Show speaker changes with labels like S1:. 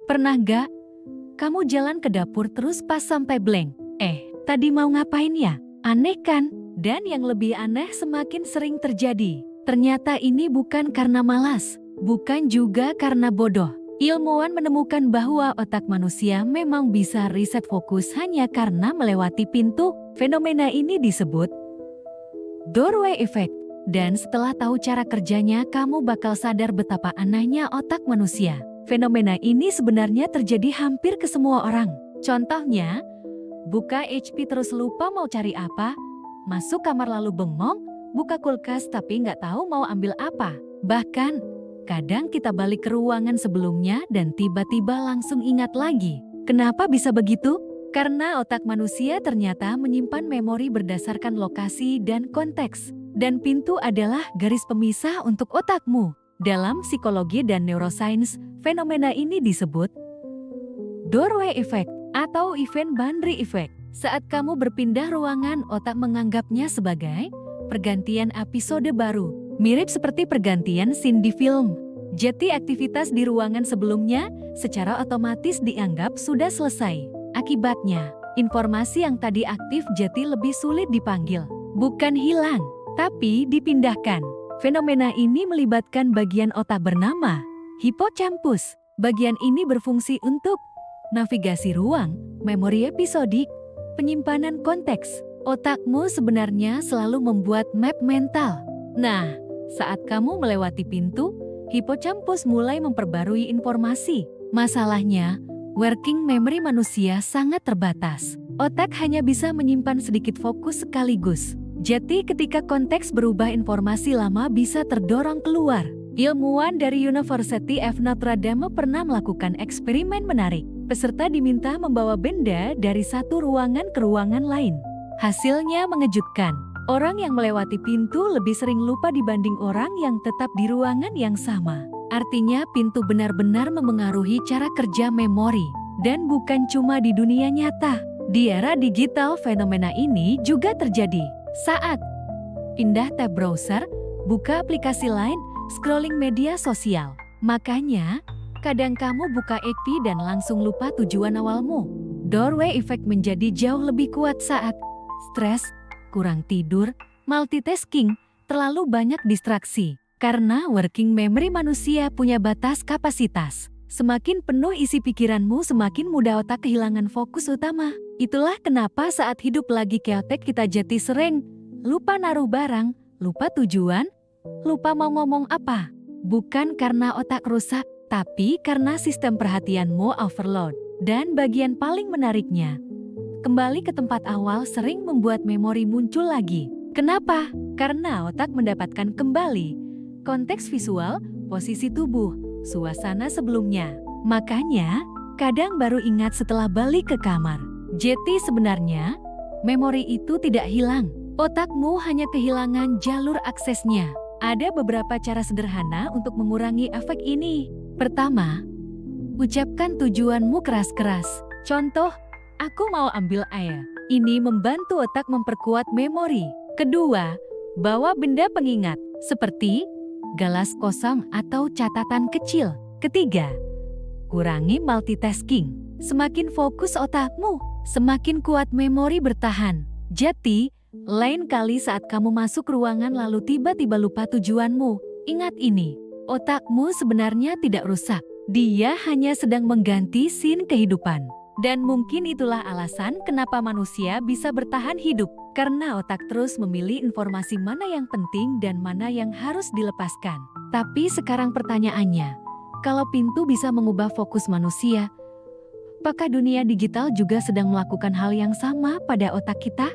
S1: Pernah gak? Kamu jalan ke dapur terus pas sampai blank. Tadi mau ngapain ya? Aneh kan? Dan yang lebih aneh semakin sering terjadi. Ternyata ini bukan karena malas, bukan juga karena bodoh. Ilmuwan menemukan bahwa otak manusia memang bisa riset fokus hanya karena melewati pintu. Fenomena ini disebut doorway effect. Dan setelah tahu cara kerjanya, kamu bakal sadar betapa anehnya otak manusia. Fenomena ini sebenarnya terjadi hampir ke semua orang. Contohnya, buka HP terus lupa mau cari apa, masuk kamar lalu bengong, buka kulkas tapi nggak tahu mau ambil apa. Bahkan, kadang kita balik ke ruangan sebelumnya dan tiba-tiba langsung ingat lagi. Kenapa bisa begitu? Karena otak manusia ternyata menyimpan memori berdasarkan lokasi dan konteks. Dan pintu adalah garis pemisah untuk otakmu. Dalam psikologi dan neuroscience, fenomena ini disebut doorway effect atau event boundary effect. Saat kamu berpindah ruangan, otak menganggapnya sebagai pergantian episode baru. Mirip seperti pergantian scene di film. Jadi aktivitas di ruangan sebelumnya secara otomatis dianggap sudah selesai. Akibatnya, informasi yang tadi aktif jadi lebih sulit dipanggil. Bukan hilang, tapi dipindahkan. Fenomena ini melibatkan bagian otak bernama hippocampus. Bagian ini berfungsi untuk navigasi ruang, memori episodik, penyimpanan konteks. Otakmu sebenarnya selalu membuat map mental. Nah, saat kamu melewati pintu, hippocampus mulai memperbarui informasi. Masalahnya, working memory manusia sangat terbatas. Otak hanya bisa menyimpan sedikit fokus sekaligus. Jadi ketika konteks berubah, informasi lama bisa terdorong keluar. Ilmuwan dari University of Notre Dame pernah melakukan eksperimen menarik. Peserta diminta membawa benda dari satu ruangan ke ruangan lain. Hasilnya mengejutkan. Orang yang melewati pintu lebih sering lupa dibanding orang yang tetap di ruangan yang sama. Artinya pintu benar-benar memengaruhi cara kerja memori. Dan bukan cuma di dunia nyata. Di era digital, fenomena ini juga terjadi. Saat pindah tab browser, buka aplikasi lain, scrolling media sosial. Makanya, kadang kamu buka FB dan langsung lupa tujuan awalmu. Doorway effect menjadi jauh lebih kuat saat stres, kurang tidur, multitasking, terlalu banyak distraksi. Karena working memory manusia punya batas kapasitas. Semakin penuh isi pikiranmu, semakin mudah otak kehilangan fokus utama. Itulah kenapa saat hidup lagi chaotic kita jadi sering lupa naruh barang, lupa tujuan, lupa mau ngomong apa. Bukan karena otak rusak, tapi karena sistem perhatianmu overload. Dan bagian paling menariknya, kembali ke tempat awal sering membuat memori muncul lagi. Kenapa? Karena otak mendapatkan kembali konteks visual, posisi tubuh, suasana sebelumnya. Makanya, kadang baru ingat setelah balik ke kamar. Jadi sebenarnya, memori itu tidak hilang. Otakmu hanya kehilangan jalur aksesnya. Ada beberapa cara sederhana untuk mengurangi efek ini. Pertama, ucapkan tujuanmu keras-keras. Contoh, aku mau ambil air. Ini membantu otak memperkuat memori. Kedua, bawa benda pengingat, seperti gelas kosong atau catatan kecil. Ketiga, kurangi multitasking. Semakin fokus otakmu, semakin kuat memori bertahan. Jadi, lain kali saat kamu masuk ruangan lalu tiba-tiba lupa tujuanmu, ingat ini, otakmu sebenarnya tidak rusak. Dia hanya sedang mengganti scene kehidupan. Dan mungkin itulah alasan kenapa manusia bisa bertahan hidup. Karena otak terus memilih informasi mana yang penting dan mana yang harus dilepaskan. Tapi sekarang pertanyaannya, kalau pintu bisa mengubah fokus manusia, apakah dunia digital juga sedang melakukan hal yang sama pada otak kita?